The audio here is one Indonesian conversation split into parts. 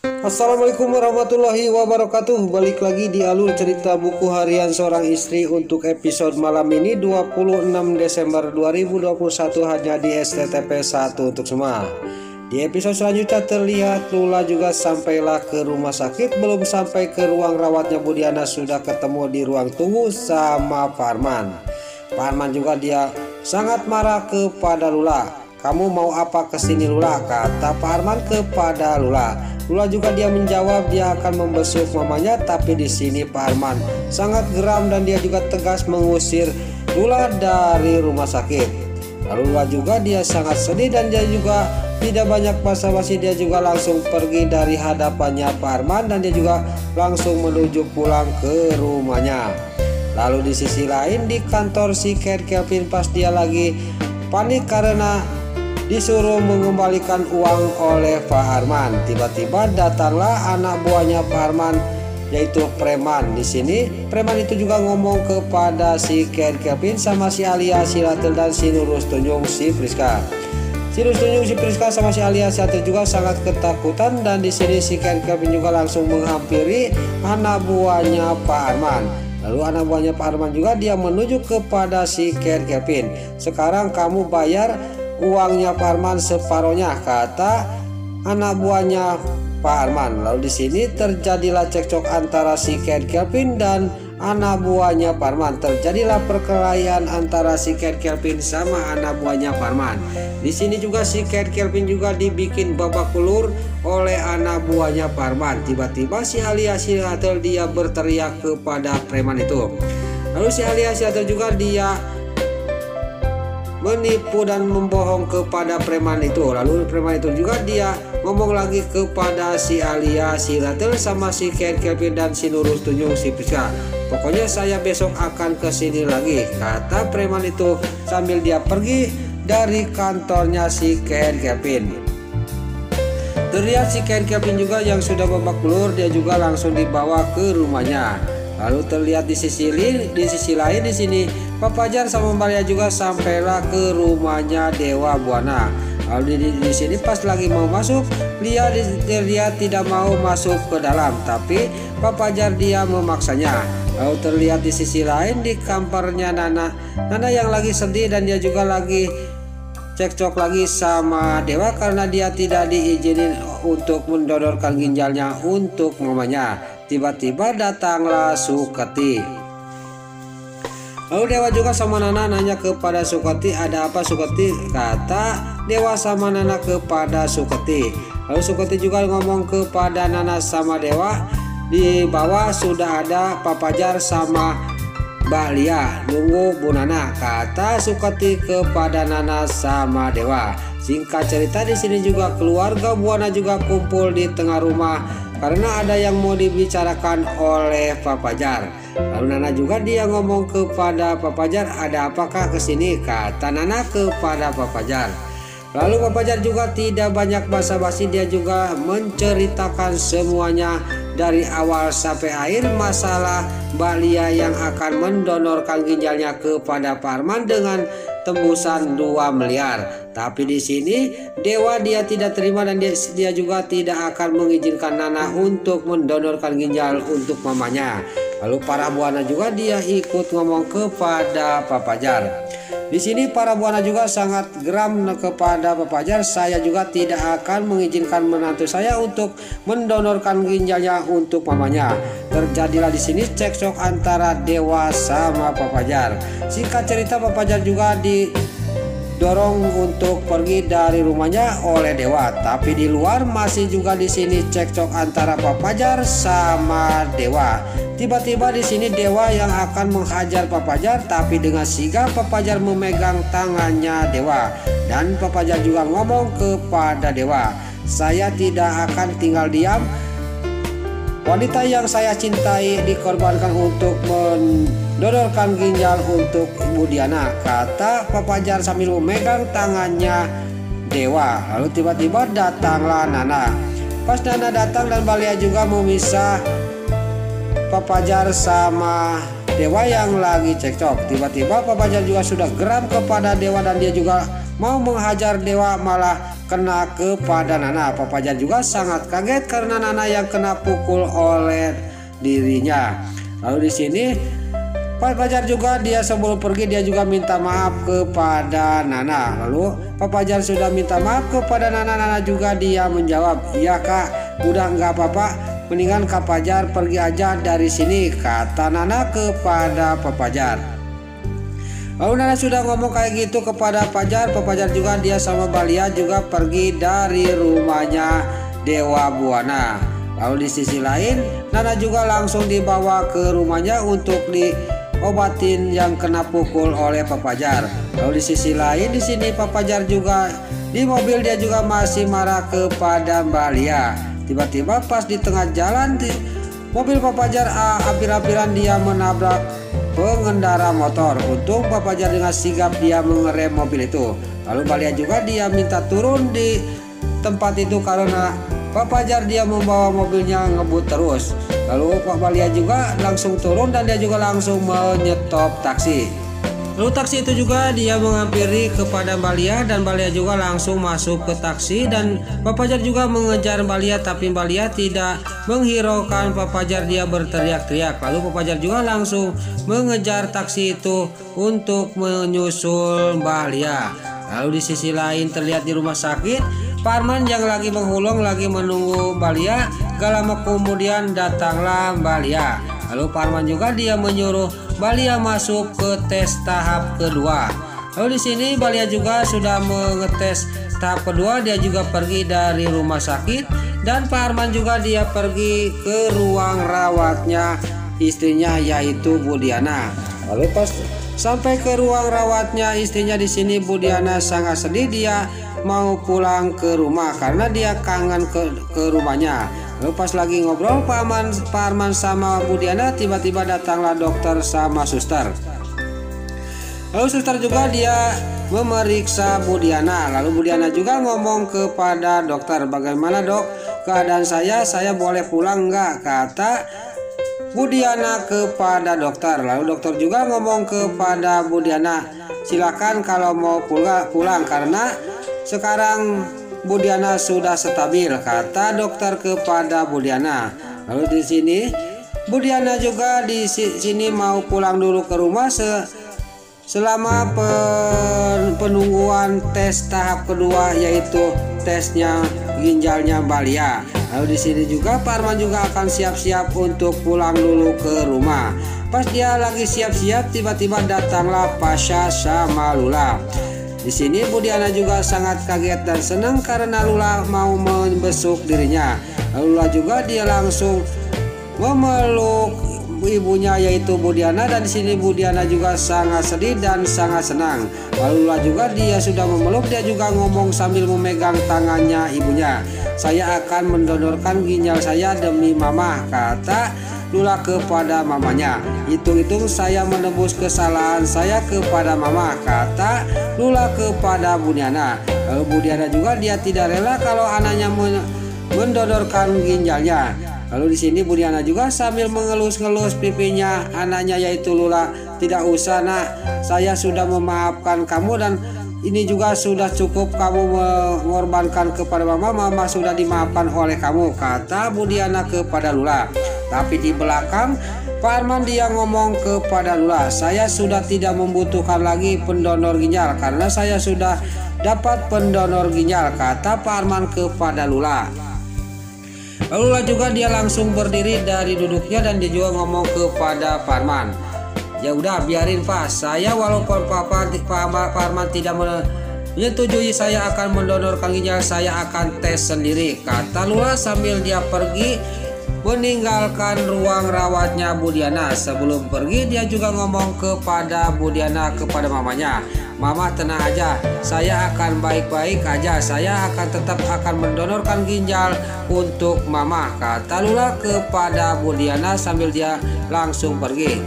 Assalamualaikum warahmatullahi wabarakatuh. Balik lagi di alur cerita buku harian seorang istri untuk episode malam ini 26 Desember 2021 hanya di STTP 1 untuk semua. Di episode selanjutnya terlihat Lula juga sampailah ke rumah sakit. Belum sampai ke ruang rawatnya Budiana sudah ketemu di ruang tunggu sama Pak Arman. Pak Arman juga dia sangat marah kepada Lula. "Kamu mau apa kesini Lula?" kata Pak Arman kepada Lula. Lula juga dia menjawab dia akan membesuk mamanya, tapi di sini Pak Arman sangat geram dan dia juga tegas mengusir Lula dari rumah sakit. Lalu Lula juga dia sangat sedih dan dia juga tidak banyak basa-basi, dia juga langsung pergi dari hadapannya Pak Arman dan dia juga langsung menuju pulang ke rumahnya. Lalu di sisi lain di kantor si Kevin pas dia lagi panik karena disuruh mengembalikan uang oleh Pak Arman. Tiba-tiba datanglah anak buahnya Pak Arman yaitu preman. Di sini preman itu juga ngomong kepada si Kevin sama si Alia, si Ratel dan si Nurus Tunjung, si Priska. Si Nurus Tunjung, si Priska sama si Alia, si Ratel juga sangat ketakutan dan di sini si Kevin juga langsung menghampiri anak buahnya Pak Arman. Lalu anak buahnya Pak Arman juga dia menuju kepada si Kevin. "Sekarang kamu bayar uangnya Pak Arman separohnya," kata anak buahnya Pak Arman. Lalu di sini terjadilah cekcok antara si Kevin dan anak buahnya Pak Arman. Terjadilah perkelahian antara si Kevin sama anak buahnya Pak Arman. Di sini juga si Kevin juga dibikin babak belur oleh anak buahnya Pak Arman. Tiba-tiba si Alia si Ratel dia berteriak kepada preman itu. Lalu si Alia si Ratel juga dia menipu dan membohong kepada preman itu. Lalu preman itu juga dia ngomong lagi kepada si Alia, si Ratel sama si Kevin dan si Nurus Tunjung, si Priska. "Pokoknya saya besok akan kesini lagi," kata preman itu sambil dia pergi dari kantornya si Kevin. Terlihat si Kevin juga yang sudah babak belur dia juga langsung dibawa ke rumahnya. Lalu terlihat di sisi lain di sini Pak Fajar sama Mbak Lia juga sampailah ke rumahnya Dewa Buana. Lalu di sini pas lagi mau masuk, Lia terlihat tidak mau masuk ke dalam, tapi Pak Fajar dia memaksanya. Lalu terlihat di sisi lain di kamarnya Nana yang lagi sedih dan dia juga lagi cekcok lagi sama Dewa karena dia tidak diizinin untuk mendonorkan ginjalnya untuk mamanya. Tiba-tiba datanglah Suketi. Lalu Dewa juga sama Nana nanya kepada Suketi, "Ada apa Suketi?" kata Dewa sama Nana kepada Suketi. Lalu Suketi juga ngomong kepada Nana sama Dewa, "Di bawah sudah ada Pak Fajar sama Mbak Lia nunggu Bu Nana," kata Suketi kepada Nana sama Dewa. Singkat cerita di sini juga keluarga Buana juga kumpul di tengah rumah karena ada yang mau dibicarakan oleh Pak Fajar. Lalu Nana juga dia ngomong kepada Pak Fajar, "Ada apakah kesini?" kata Nana kepada Pak Fajar. Lalu Pak Fajar juga tidak banyak basa-basi, dia juga menceritakan semuanya dari awal sampai akhir masalah Mbak Lia yang akan mendonorkan ginjalnya kepada Pak Arman dengan tembusan 2 miliar. Tapi di sini Dewa dia tidak terima dan dia juga tidak akan mengizinkan Nana untuk mendonorkan ginjal untuk mamanya. Lalu para Buana juga dia ikut ngomong kepada Pak Fajar. Di sini para Buana juga sangat geram kepada Pak Fajar. "Saya juga tidak akan mengizinkan menantu saya untuk mendonorkan ginjalnya untuk mamanya." Terjadilah di sini cekcok antara Dewa sama Pak Fajar. Singkat cerita Pak Fajar juga didorong untuk pergi dari rumahnya oleh Dewa. Tapi di luar masih juga di sini cekcok antara Pak Fajar sama Dewa. Tiba-tiba di sini Dewa yang akan menghajar Pak Fajar, tapi dengan sigap Pak Fajar memegang tangannya Dewa dan Pak Fajar juga ngomong kepada Dewa, "Saya tidak akan tinggal diam. Wanita yang saya cintai dikorbankan untuk mendonorkan ginjal untuk Ibu Diana," kata Pak Fajar sambil memegang tangannya Dewa. Lalu tiba-tiba datanglah Nana. Pas Nana datang dan Balia juga memisah Pak Fajar sama Dewa yang lagi cekcok. Tiba-tiba Pak Fajar juga sudah geram kepada Dewa dan dia juga mau menghajar Dewa, malah kena kepada Nana. Pak Fajar juga sangat kaget karena Nana yang kena pukul oleh dirinya. Lalu di sini Pak Fajar juga dia sebelum pergi dia juga minta maaf kepada Nana. Lalu Pak Fajar sudah minta maaf kepada Nana. Nana juga dia menjawab, "Iya Kak, udah nggak apa-apa. Mendingan Kak Fajar pergi aja dari sini," kata Nana kepada Pak Fajar. Lalu Nana sudah ngomong kayak gitu kepada Pak Fajar juga dia sama Balia juga pergi dari rumahnya Dewa Buana. Lalu di sisi lain Nana juga langsung dibawa ke rumahnya untuk diobatin yang kena pukul oleh Pak Fajar. Lalu di sisi lain di sini Pak Fajar juga di mobil dia juga masih marah kepada Balia. Tiba-tiba pas di tengah jalan di mobil Pak Fajar hampir-hampiran dia menabrak pengendara motor. Untung Pak Fajar dengan sigap dia mengerem mobil itu. Lalu Balia juga dia minta turun di tempat itu karena Pak Fajar dia membawa mobilnya ngebut terus. Lalu Pak Balia juga langsung turun dan dia juga langsung menyetop taksi. Lalu taksi itu juga dia menghampiri kepada Balia dan Balia juga langsung masuk ke taksi dan Pak Fajar juga mengejar Balia, tapi Balia tidak menghiraukan Pak Fajar, dia berteriak-teriak. Lalu Pak Fajar juga langsung mengejar taksi itu untuk menyusul Balia. Lalu di sisi lain terlihat di rumah sakit Pak Arman yang lagi menghulung lagi menunggu Balia. Gak lama kemudian datanglah Balia. Lalu Pak Arman juga dia menyuruh Balia masuk ke tes tahap kedua. Lalu di sini Balia juga sudah mengetes tahap kedua, dia juga pergi dari rumah sakit dan Pak Arman juga dia pergi ke ruang rawatnya istrinya yaitu Budiana. Lalu pas sampai ke ruang rawatnya istrinya di sini Budiana sangat sedih, dia mau pulang ke rumah karena dia kangen ke rumahnya. Lalu pas lagi ngobrol Pak Arman sama Budiana, tiba-tiba datanglah dokter sama suster. Lalu suster juga dia memeriksa Budiana. Lalu Budiana juga ngomong kepada dokter, "Bagaimana dok keadaan saya boleh pulang nggak?" kata Budiana kepada dokter. Lalu dokter juga ngomong kepada Budiana, "Silakan kalau mau pulang karena sekarang Budiana sudah stabil," kata dokter kepada Budiana. Lalu di sini Budiana juga di sini mau pulang dulu ke rumah selama penungguan tes tahap kedua yaitu tesnya ginjalnya Balia. Lalu di sini juga Pak Arman juga akan siap-siap untuk pulang dulu ke rumah. Pas dia lagi siap-siap tiba-tiba datanglah Pasha sama Lula. Di sini Budiana juga sangat kaget dan senang karena Lula mau membesuk dirinya. Lalu Lula juga dia langsung memeluk ibunya yaitu Budiana dan di sini Budiana juga sangat sedih dan sangat senang. Lalu Lula juga dia sudah memeluk, dia juga ngomong sambil memegang tangannya ibunya, "Saya akan mendonorkan ginjal saya demi mama," kata Lula kepada mamanya. "Hitung-hitung saya menebus kesalahan saya kepada mama," kata Lula kepada Budiana. Lalu Budiana juga dia tidak rela kalau anaknya mendonorkan ginjalnya. Lalu di sini Budiana juga sambil mengelus-ngelus pipinya anaknya yaitu Lula, "Tidak usah nak, saya sudah memaafkan kamu dan ini juga sudah cukup kamu mengorbankan kepada mama sudah dimaafkan oleh kamu," kata Budiana kepada Lula. Tapi di belakang Pak Arman dia ngomong kepada Lula, "Saya sudah tidak membutuhkan lagi pendonor ginjal karena saya sudah dapat pendonor ginjal," kata Pak Arman kepada Lula. Lalu Lula juga dia langsung berdiri dari duduknya dan dia juga ngomong kepada Pak Arman, "Ya udah biarin Pak, saya walaupun Pak Arman tidak menyetujui saya akan mendonorkan ginjal, saya akan tes sendiri," kata Lula sambil dia pergi meninggalkan ruang rawatnya Budiana. Sebelum pergi dia juga ngomong kepada Budiana kepada mamanya, "Mama tenang aja, saya akan baik-baik aja, saya akan tetap akan mendonorkan ginjal untuk mama," kata Lula kepada Budiana sambil dia langsung pergi.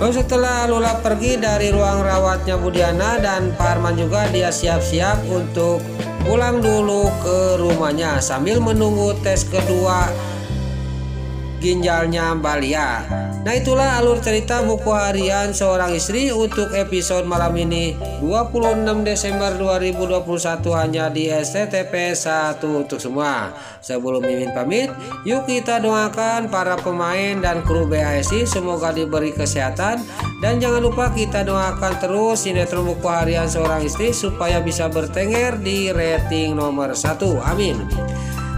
Lalu setelah Lula pergi dari ruang rawatnya Budiana dan Pak Arman juga dia siap-siap untuk pulang dulu ke rumahnya sambil menunggu tes kedua ginjalnya Balia. Nah, itulah alur cerita buku harian seorang istri untuk episode malam ini 26 Desember 2021 hanya di SCTP 1 untuk semua. Sebelum Mimin pamit, yuk kita doakan para pemain dan kru BASI semoga diberi kesehatan, dan jangan lupa kita doakan terus sinetron buku harian seorang istri supaya bisa bertengger di rating nomor 1. Amin.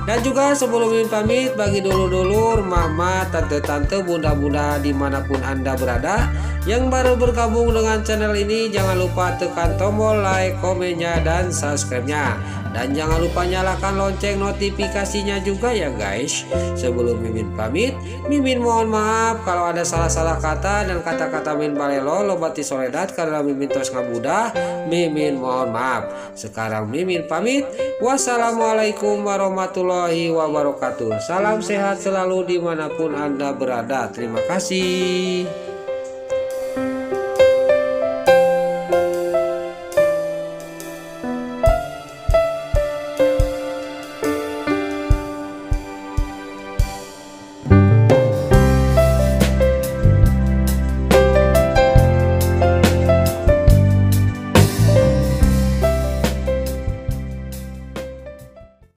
Dan juga sebelum Mimin pamit, bagi dulur-dulur, mama, tante-tante, bunda-bunda dimanapun Anda berada yang baru bergabung dengan channel ini, jangan lupa tekan tombol like, komennya, dan subscribe-nya. Dan jangan lupa nyalakan lonceng notifikasinya juga ya guys. Sebelum Mimin pamit, Mimin mohon maaf kalau ada salah-salah kata dan kata-kata Min balelo lobati soledat karena Mimin tos ngabudah. Mimin mohon maaf. Sekarang Mimin pamit. Wassalamualaikum warahmatullahi wabarakatuh. Salam sehat selalu dimanapun Anda berada. Terima kasih.